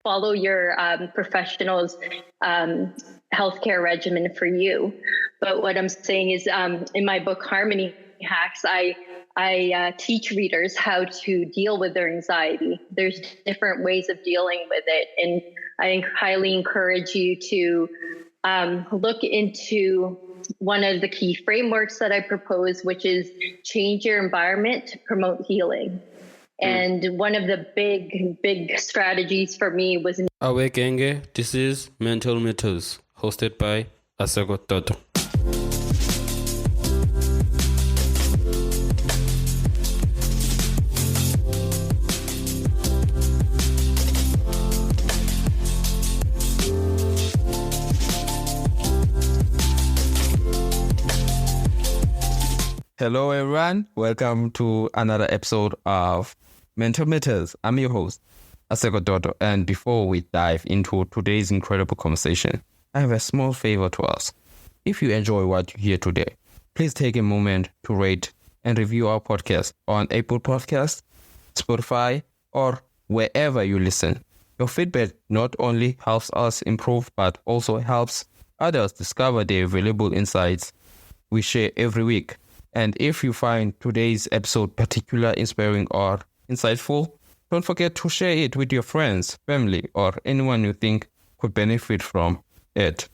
follow your professional's healthcare regimen for you. But what I'm saying is, in my book, Harmony Hacks, I teach readers how to deal with their anxiety. There's different ways of dealing with it. And I highly encourage you to look into one of the key frameworks that I propose, which is change your environment to promote healing. And one of the big strategies for me was... Awekenge, this is Mental Matters, hosted by Asego Toto. Hello everyone, welcome to another episode of Mental Matters. I'm your host, Asego Toto, and before we dive into today's incredible conversation, I have a small favor to ask. If you enjoy what you hear today, please take a moment to rate and review our podcast on Apple Podcasts, Spotify, or wherever you listen. Your feedback not only helps us improve, but also helps others discover the valuable insights we share every week. And if you find today's episode particularly inspiring or insightful, don't forget to share it with your friends, family, or anyone you think could benefit from it.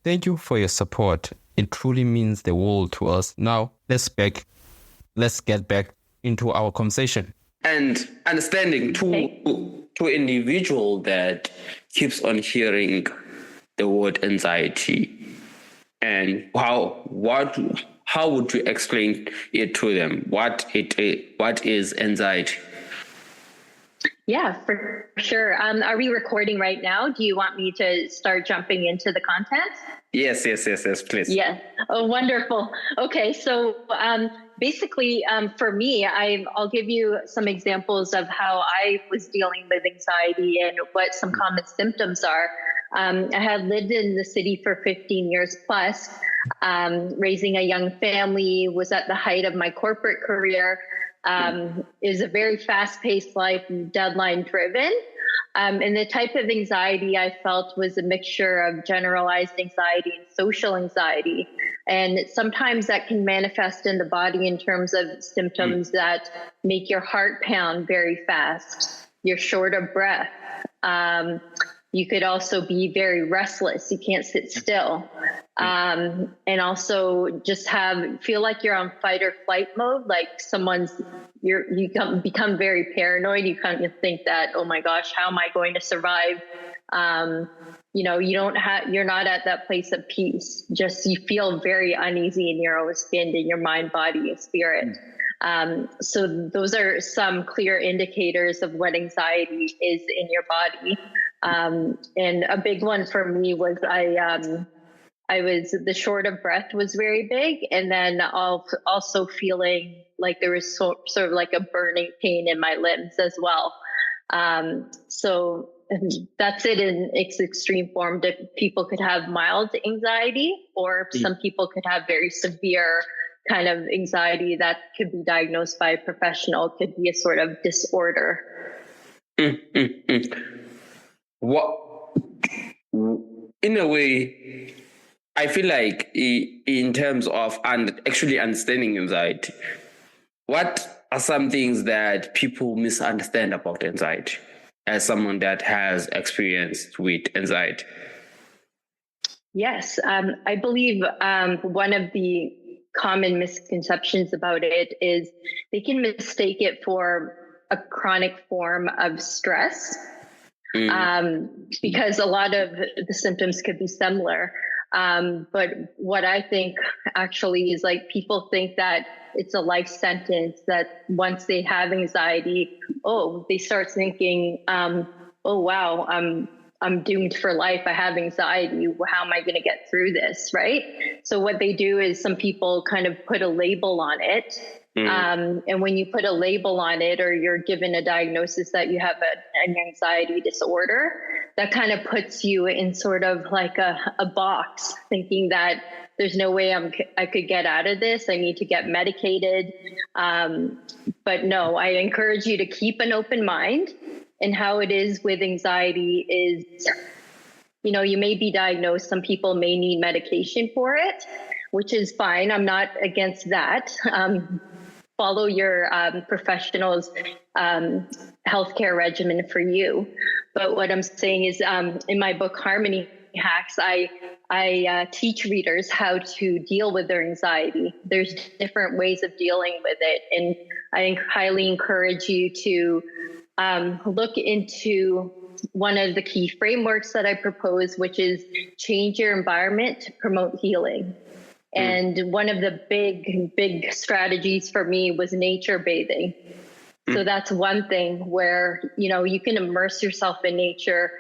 Thank you for your support. It truly means the world to us. Now, let's get back into our conversation. And understanding to individual that keeps on hearing the word anxiety, and how would you explain it to them? What is anxiety? Yeah, for sure. Are we recording right now? Do you want me to start jumping into the content? Yes, please. Yeah. Oh, wonderful. Okay. So basically, for me, I'll give you some examples of how I was dealing with anxiety and what some common symptoms are. I had lived in the city for 15 years plus, raising a young family, was at the height of my corporate career. Is a very fast-paced life, deadline-driven. And the type of anxiety I felt was a mixture of generalized anxiety and social anxiety. And sometimes that can manifest in the body in terms of symptoms that make your heart pound very fast. You're short of breath. You could also be very restless. You can't sit still. And also just feel like you're on fight or flight mode, like you become very paranoid. You kind of think that, oh my gosh, how am I going to survive? You're not at that place of peace. Just, you feel very uneasy in your own skin, in your mind, body, and spirit. So those are some clear indicators of what anxiety is in your body. And a big one for me was the short of breath was very big. And then also feeling like there was sort of like a burning pain in my limbs as well. So that's it in its extreme form. People could have mild anxiety, or some people could have very severe kind of anxiety that could be diagnosed by a professional. It could be a sort of disorder. What, in a way, I feel like in terms of actually understanding anxiety, what are some things that people misunderstand about anxiety as someone that has experience with anxiety? Yes, I believe one of the common misconceptions about it is they can mistake it for a chronic form of stress. Because a lot of the symptoms could be similar. But what I think actually is, like, people think that it's a life sentence, that once they have anxiety, they start thinking, oh, wow, I'm doomed for life. I have anxiety. How am I going to get through this? Right. So what they do is some people kind of put a label on it. And when you put a label on it, or you're given a diagnosis that you have an anxiety disorder, that kind of puts you in sort of like a box, thinking that there's no way I could get out of this. I need to get medicated. But no, I encourage you to keep an open mind And how it is with anxiety is, you may be diagnosed. Some people may need medication for it, which is fine. I'm not against that. Follow your professional's healthcare regimen for you. But what I'm saying is, in my book, Harmony Hacks, I teach readers how to deal with their anxiety. There's different ways of dealing with it. And I highly encourage you to look into one of the key frameworks that I propose, which is change your environment to promote healing. And one of the big strategies for me was nature bathing. So that's one thing where, you can immerse yourself in nature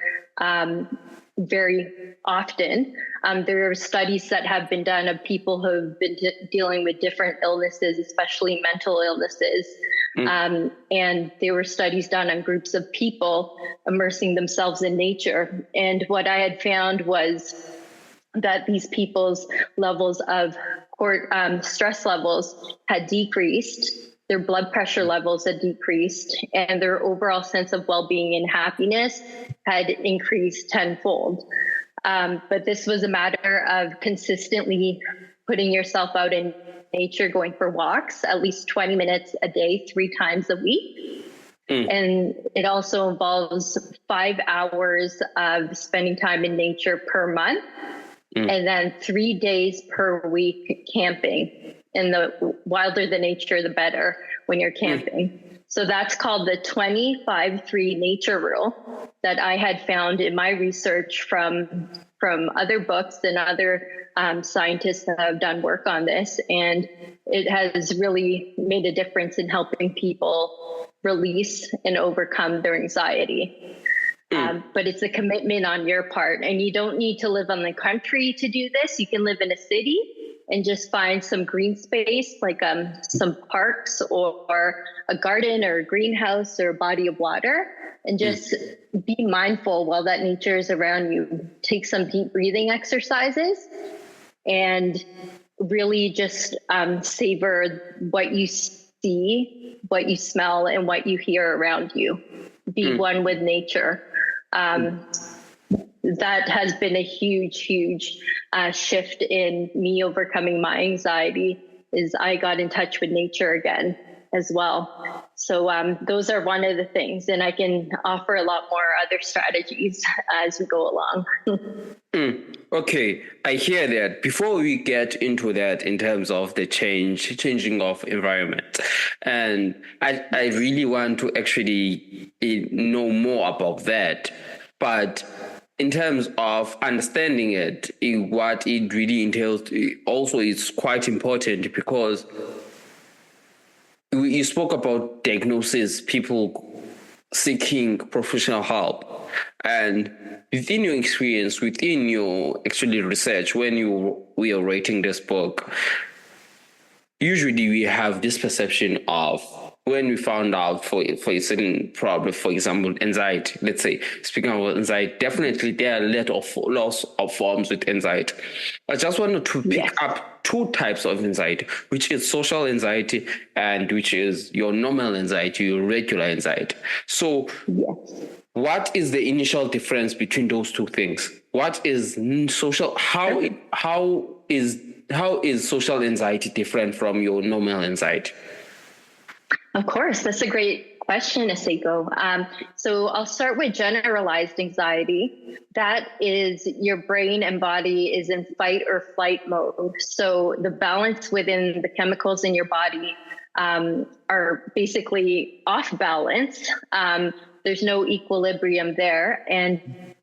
very often. There are studies that have been done of people who have been dealing with different illnesses, especially mental illnesses. And there were studies done on groups of people immersing themselves in nature. And what I had found was that these people's levels of stress levels had decreased, their blood pressure levels had decreased, and their overall sense of well-being and happiness had increased tenfold. But this was a matter of consistently putting yourself out in nature, going for walks, at least 20 minutes a day, 3 times a week. And it also involves 5 hours of spending time in nature per month. And then 3 days per week camping. And the wilder the nature, the better when you're camping. So that's called the 25-3 nature rule that I had found in my research from other books and other scientists that have done work on this. And it has really made a difference in helping people release and overcome their anxiety. But it's a commitment on your part, and you don't need to live on the country to do this. You can live in a city and just find some green space, like some parks or a garden or a greenhouse or a body of water, and just be mindful while that nature is around you. Take some deep breathing exercises and really just savor what you see, what you smell, and what you hear around you. Be one with nature. That has been a huge shift in me overcoming my anxiety, is I got in touch with nature again as well. So those are one of the things, and I can offer a lot more other strategies as we go along. Okay, I hear that. Before we get into that in terms of the changing of environment, and I really want to actually know more about that. But in terms of understanding it, what it really entails, also is quite important, because you spoke about diagnosis, people seeking professional help. And within your experience, within your actually research, when we are writing this book, usually we have this perception of, when we found out for a certain problem, for example, anxiety, let's say, speaking about anxiety, definitely there are lots of forms with anxiety. I just wanted to pick up 2 types of anxiety, which is social anxiety and which is your normal anxiety, your regular anxiety. So what is the initial difference between those 2 things? What is social? How is social anxiety different from your normal anxiety? Of course, that's a great question, Aseko. So I'll start with generalized anxiety. That is your brain and body is in fight or flight mode. So the balance within the chemicals in your body are basically off balance. There's no equilibrium there. And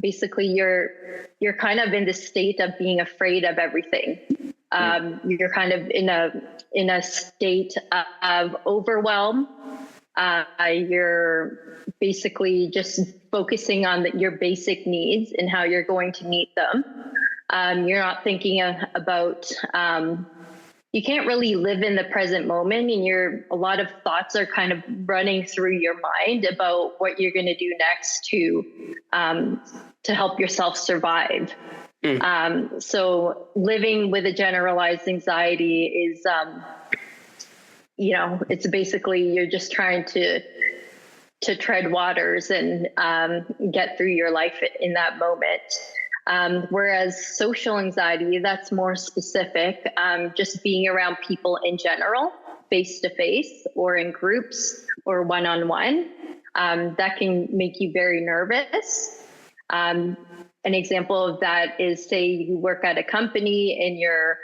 basically you're kind of in the state of being afraid of everything. You're kind of in a state of overwhelm. You're basically just focusing on your basic needs and how you're going to meet them. You're not thinking about, you can't really live in the present moment, and a lot of thoughts are kind of running through your mind about what you're going to do next to help yourself survive. So living with a generalized anxiety is, it's basically, you're just trying to tread waters and get through your life in that moment. Whereas social anxiety, that's more specific, just being around people in general, face to face or in groups or one-on-one, that can make you very nervous. An example of that is, say you work at a company and you're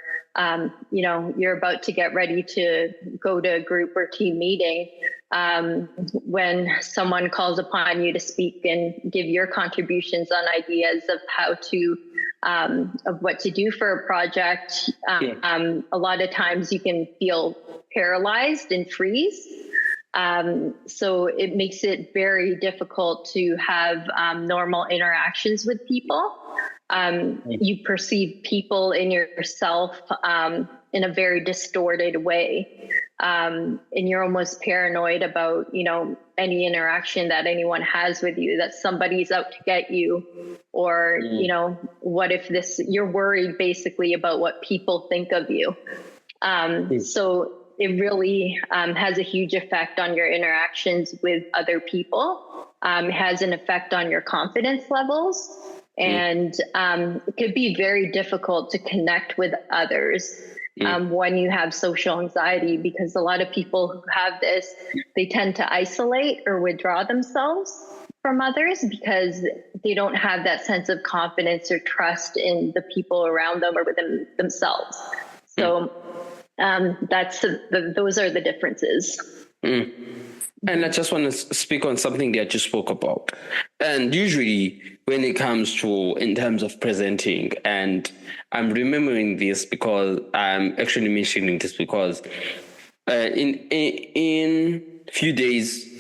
about to get ready to go to a group or team meeting. When someone calls upon you to speak and give your contributions on ideas of how to, of what to do for a project, a lot of times you can feel paralyzed and freeze. So it makes it very difficult to have normal interactions with people. You perceive people in yourself in a very distorted way. And you're almost paranoid about, any interaction that anyone has with you, that somebody's out to get you, or, what if you're worried basically about what people think of you. So it really has a huge effect on your interactions with other people. It has an effect on your confidence levels. And it could be very difficult to connect with others when you have social anxiety, because a lot of people who have this, they tend to isolate or withdraw themselves from others because they don't have that sense of confidence or trust in the people around them or within themselves. So those are the differences. And I just want to speak on something that you spoke about. And usually when it comes to, in terms of presenting, and I'm remembering this because I'm actually mentioning this because in few days,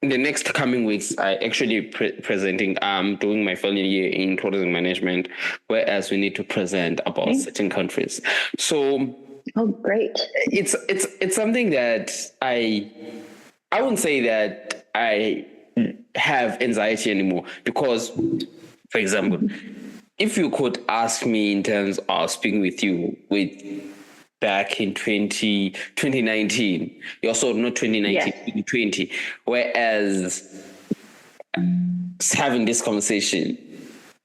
in the next coming weeks, I actually presenting, doing my final year in tourism management, whereas we need to present about certain countries. So, oh, great! It's something that I wouldn't say that I have anxiety anymore because, for example, if you could ask me in terms of speaking with you back in 2019, also not 2019, 2020, whereas having this conversation,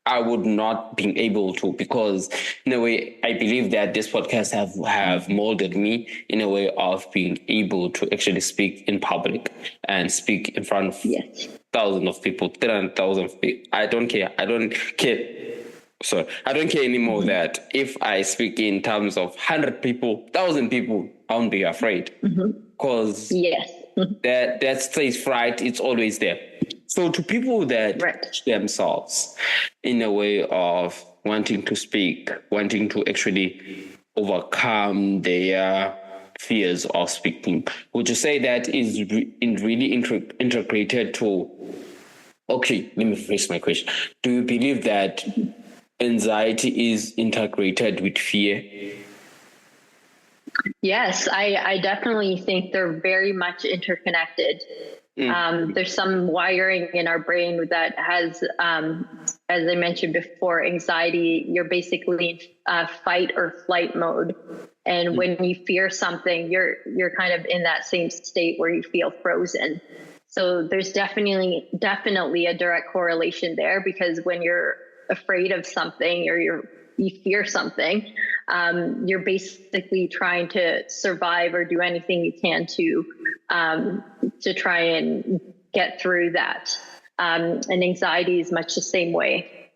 I would not be able to, because in a way, I believe that this podcast have molded me in a way of being able to actually speak in public and speak in front of thousands of people, 300,000 people. I don't care. Sorry, I don't care anymore that if I speak in terms of 100 people, 1,000 people, I won't be afraid. Because that stage fright, it's always there. So to people that push themselves in a way of wanting to speak, wanting to actually overcome their fears of speaking, would you say that is really integrated to, okay, let me phrase my question. Do you believe that anxiety is integrated with fear? Yes, I definitely think they're very much interconnected. There's some wiring in our brain that has, as I mentioned before, anxiety. You're basically in fight or flight mode. And when you fear something, you're kind of in that same state where you feel frozen. So there's definitely a direct correlation there, because when you're afraid of something or you fear something, you're basically trying to survive or do anything you can to try and get through that. And anxiety is much the same way.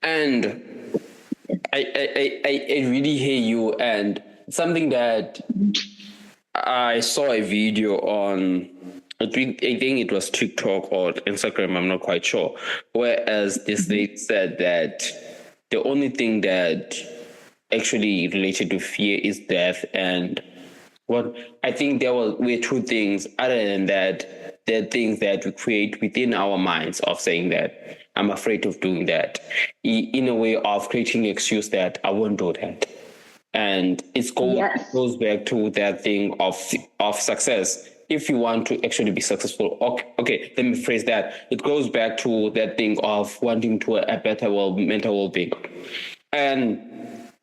And I really hear you, and something that I saw a video on, I think it was TikTok or Instagram, I'm not quite sure, whereas this lady said that the only thing that actually related to fear is death. And what I think there were two things. Other than that, there are things that we create within our minds of saying that I'm afraid of doing that, in a way of creating an excuse that I won't do that. And it goes back to that thing of success. If you want to actually be successful, okay, let me phrase that. It goes back to that thing of wanting to a better mental well-being. And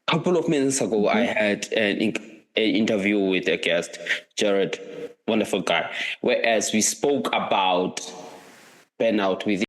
a couple of minutes ago, I had an interview with a guest, Jared, wonderful guy. Whereas we spoke about burnout within